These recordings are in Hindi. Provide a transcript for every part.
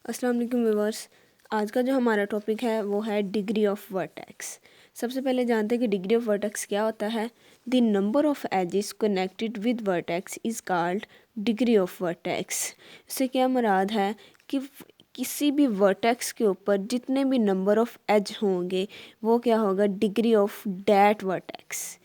अस्सलाम वालेकुम व्यूअर्स। आज का जो हमारा टॉपिक है वो है डिग्री ऑफ वर्टेक्स। सबसे पहले जानते हैं कि डिग्री ऑफ वर्टेक्स क्या होता है। The number of edges connected with vertex is called degree of vertex. इससे क्या मुराद है कि किसी भी वर्टेक्स के ऊपर जितने भी नंबर ऑफ एज होंगे वो क्या होगा, डिग्री ऑफ डैट वर्टेक्स।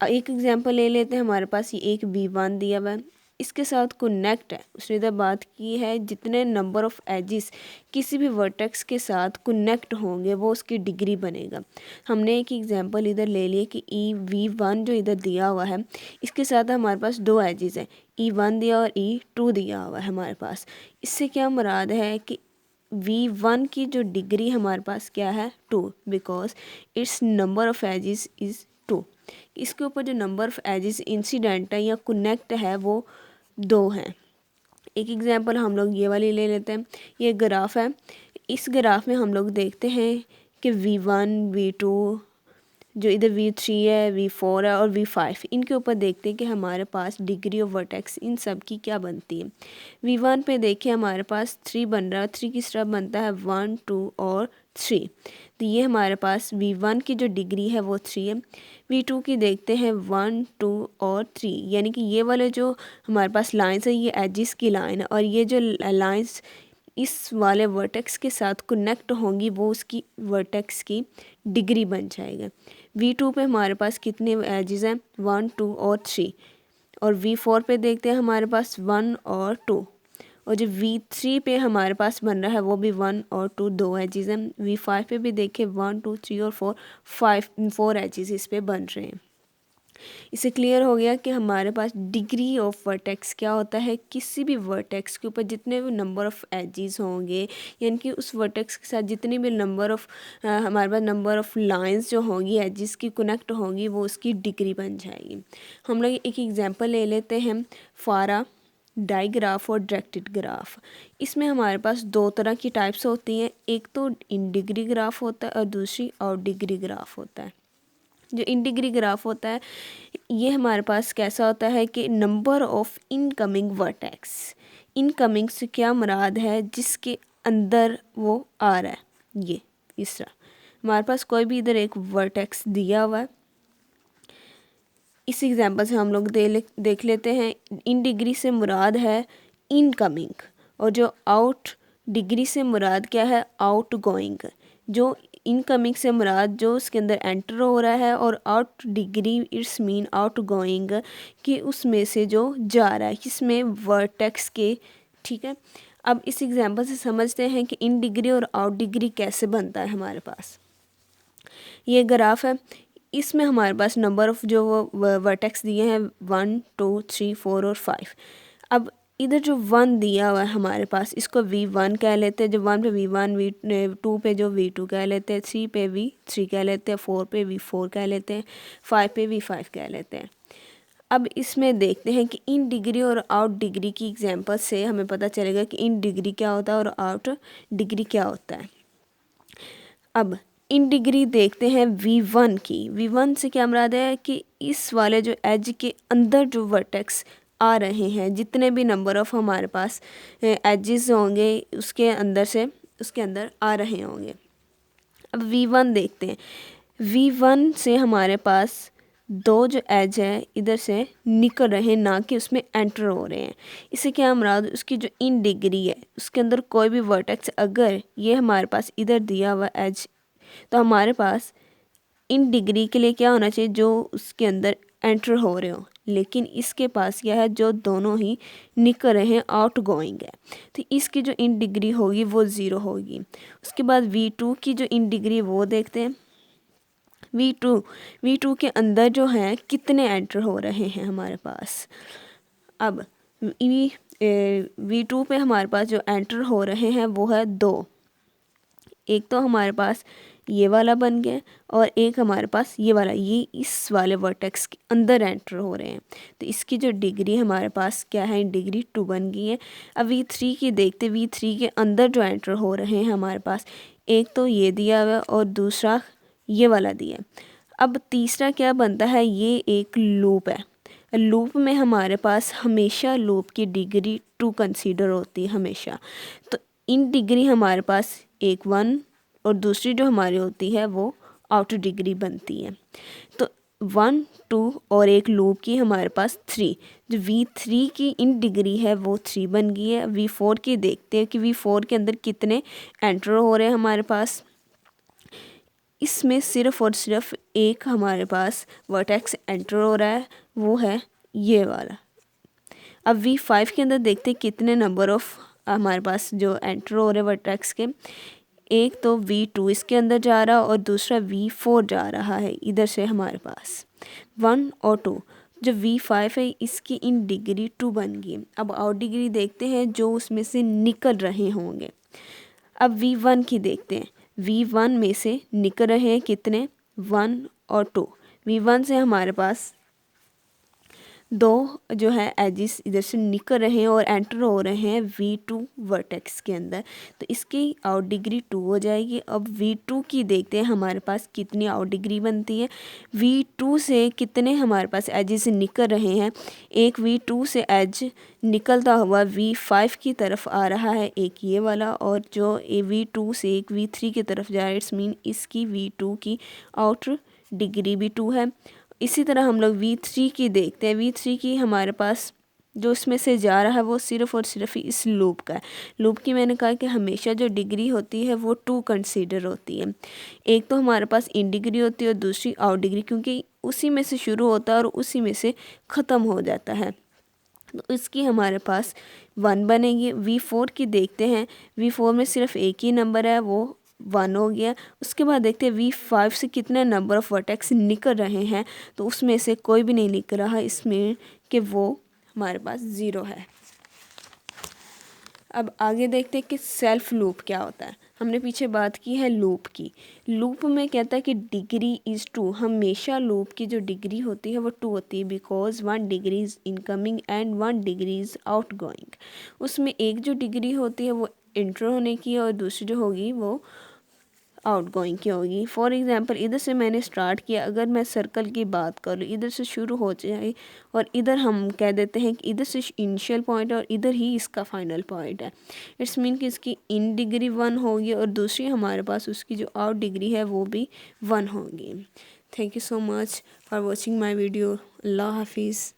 एक एग्जांपल ले लेते हैं। हमारे पास ये एक V1 दिया हुआ है, इसके साथ कनेक्ट है। उसने इधर बात की है जितने नंबर ऑफ एजिस किसी भी वर्टेक्स के साथ कनेक्ट होंगे वो उसकी डिग्री बनेगा। हमने एक एग्जांपल इधर ले लिए कि V1 जो इधर दिया हुआ है इसके साथ हमारे पास दो एजिस हैं, E1 दिया और E2 दिया हुआ है हमारे पास। इससे क्या मुराद है कि V1 की जो डिग्री हमारे पास क्या है 2, because it's number of edges is 2। इसके ऊपर जो नंबर ऑफ एजिस इंसिडेंट है या कनेक्ट है वो 2 हैं। एक एग्जांपल हम लोग ये वाली ले लेते हैं। ये ग्राफ है। इस ग्राफ में हम लोग देखते हैं कि V1 V2 जो इधर V3 है, V4 है और V5, इनके ऊपर देखते हैं कि हमारे पास डिग्री ऑफ वर्टेक्स इन सब की क्या बनती है। V1 पे देखिए हमारे पास 3 बन रहा है। 3 किस तरह बनता है, 1 2 और 3। तो ये हमारे पास V1 की जो डिग्री है वो 3 है। V2 की देखते हैं 1 2 और 3, यानी कि ये वाले जो हमारे पास लाइन्स है ये एजिस की लाइन है और ये जो लाइन्स इस वाले वर्टेक्स के साथ कनेक्ट होंगी वो उसकी वर्टेक्स की डिग्री बन जाएगा। V2 पे हमारे पास कितने एजेस हैं, 1 2 और 3। और V4 पे देखते हैं हमारे पास 1 और 2। और जो V3 पे हमारे पास बन रहा है वो भी 1 और 2 दो एजेस हैं। V5 पे भी देखें 1 2 3 और 4 एजेस इस पे बन रहे हैं। इससे क्लियर हो गया कि हमारे पास डिग्री ऑफ वर्टेक्स क्या होता है। किसी भी वर्टेक्स के ऊपर जितने भी नंबर ऑफ एजेस होंगे, यानी कि उस वर्टेक्स के साथ जितनी भी नंबर ऑफ हमारे पास नंबर ऑफ लाइंस जो होंगी एजेस की कनेक्ट होंगी वो उसकी डिग्री बन जाएगी। हम लोग एक एग्जांपल ले लेते हैं, फारा डाइग्राफ और डायरेक्टेड ग्राफ। इसमें हमारे पास दो तरह की टाइप्स होती हैं, एक तो इन डिग्री ग्राफ होता है और दूसरी आउट डिग्री ग्राफ होता है। जो इन डिग्री ग्राफ होता है ये हमारे पास कैसा होता है कि number of incoming vertex. Incoming से क्या मुराद है, जिसके अंदर वो आ रहा है। ये इस तरह हमारे पास कोई भी इधर एक वर्टेक्स दिया हुआ है। इस एग्जांपल से हम लोग देख लेते हैं। इन डिग्री से मुराद है इनकमिंग और जो आउट डिग्री से मुराद क्या है, आउट गोइंग। जो इनकमिंग से मुराद जो उसके अंदर एंटर हो रहा है और out degree it's mean out going कि उसमें से जो जा रहा है किसमें, वर्टेक्स के। ठीक है, अब इस एग्जांपल से समझते हैं कि इन डिग्री और आउट डिग्री कैसे बनता है। हमारे पास ये ग्राफ है, इसमें हमारे पास नंबर ऑफ जो वर्टेक्स दिए हैं 1 2 3 4 और 5। अब इधर जो 1 दिया हुआ है हमारे पास इसको V1 कह लेते हैं। जो 1 पे V1, V2 पे जो V2 कह लेते हैं, 3 पे V3 कह लेते हैं, 4 पे V4 कह लेते हैं, 5 पे V5 कह लेते हैं। अब इसमें देखते हैं कि इन डिग्री और आउट डिग्री की एग्जांपल से हमें पता चलेगा कि इन डिग्री क्या होता है और आउट डिग्री क्या होता है। अब इन डिग्री देखते हैं V1 की। V1 से क्या मुराद है कि इस वाले जो एज के अंदर जो वर्टेक्स आ रहे हैं, जितने भी नंबर ऑफ हमारे पास एजेस होंगे उसके अंदर से उसके अंदर आ रहे होंगे। अब V1 देखते हैं। V1 से हमारे पास दो जो एज है इधर से निकल रहे हैं, ना कि उसमें एंटर हो रहे हैं। इससे क्या मुराद, उसकी जो इन डिग्री है उसके अंदर कोई भी वर्टेक्स अगर ये हमारे पास इधर दिया हुआ एज, तो हमारे पास इन डिग्री के लिए क्या होना चाहिए, जो उसके अंदर एंटर हो रहे हो। लेकिन इसके पास क्या है, जो दोनों ही निकल रहे हैं, आउट गोइंग है, तो इसकी जो इन डिग्री होगी वो 0 होगी। उसके बाद V2 की जो इन डिग्री वो देखते हैं। V2 के अंदर जो है कितने एंटर हो रहे हैं हमारे पास। अब V2 पे हमारे पास जो एंटर हो रहे हैं वो है 2। एक तो हमारे पास ये वाला बन गया और एक हमारे पास ये वाला, ये इस वाले वर्टेक्स के अंदर एंटर हो रहे हैं। तो इसकी जो डिग्री हमारे पास क्या है, डिग्री 2 बन गई है। अब V3 की देखते, V3 के अंदर जो एंटर हो रहे हैं हमारे पास, एक तो ये दिया हुआ है और दूसरा ये वाला दिया है। अब तीसरा क्या बनता है, ये एक लूप है। लूप में हमारे पास हमेशा लूप की डिग्री 2 कंसीडर होती है हमेशा। तो इन डिग्री हमारे पास एक 1 और दूसरी जो हमारी होती है वो आउटर डिग्री बनती है। तो 1, 2 और एक लूप की हमारे पास 3, जो V3 की इन डिग्री है वो 3 बन गई है। V4 की देखते हैं कि V4 के अंदर कितने एंटर हो रहे हैं हमारे पास। इसमें सिर्फ और सिर्फ एक हमारे पास वर्टेक्स एंटर हो रहा है, वो है ये वाला। अब V5 के अंदर देखते हैं कितने नंबर ऑफ हमारे पास जो एंटर हो रहे हैं वर्टेक्स के। एक तो V2 इसके अंदर जा रहा और दूसरा V4 जा रहा है इधर से हमारे पास 1 और 2। जो V5 है इसकी इन डिग्री 2 बन गई। अब आउट डिग्री देखते हैं जो उसमें से निकल रहे होंगे। अब V1 की देखते हैं। V1 में से निकल रहे हैं कितने, 1 और 2। V1 से हमारे पास 2 जो है एजिस इधर से निकल रहे हैं और एंटर हो रहे हैं V2 वर्टेक्स के अंदर, तो इसकी आउट डिग्री 2 हो जाएगी। अब V2 की देखते हैं हमारे पास कितनी आउट डिग्री बनती है। V2 से कितने हमारे पास एजिस निकल रहे हैं। एक V2 से एज निकलता हुआ V5 की तरफ आ रहा है, एक ये वाला, और जो V2 से एक V3 की तरफ जा रहा है। इट्स मीन इसकी V2 की आउटर डिग्री भी 2 है। इसी तरह हम लोग V3 की देखते हैं। V3 की हमारे पास जो इसमें से जा रहा है वो सिर्फ और सिर्फ इस लूप का है। लूप की मैंने कहा कि हमेशा जो डिग्री होती है वो 2 कंसीडर होती है। एक तो हमारे पास इन डिग्री होती है और दूसरी आउट डिग्री, क्योंकि उसी में से शुरू होता है और उसी में से ख़त्म हो जाता है। तो इसकी हमारे पास 1 बनेगी। V4 की देखते हैं। V4 में सिर्फ एक ही नंबर है, वो 1 हो गया। उसके बाद देखते हैं V5 से कितने नंबर ऑफ वर्टेक्स निकल रहे हैं, तो उसमें से कोई भी नहीं निकल रहा, इसमें कि वो हमारे पास 0 है। अब आगे देखते हैं कि सेल्फ लूप क्या होता है। हमने पीछे बात की है लूप की। लूप में कहता है कि डिग्री इज़ 2। हमेशा लूप की जो डिग्री होती है वो 2 होती है, because 1 degree is incoming and 1 degree is out going. उसमें एक जो डिग्री होती है वो इंटर होने की और दूसरी जो होगी वो आउट गोइंग की होगी। फॉर एग्ज़ाम्पल इधर से मैंने स्टार्ट किया, अगर मैं सर्कल की बात करूँ, इधर से शुरू हो जाए और इधर हम कह देते हैं कि इधर से इनिशियल पॉइंट है और इधर ही इसका फाइनल पॉइंट है। इट्स मीन कि इसकी इन डिग्री 1 होगी और दूसरी हमारे पास उसकी जो आउट डिग्री है वो भी 1 होगी। Thank you so much for watching my video. अल्लाह हाफिज़।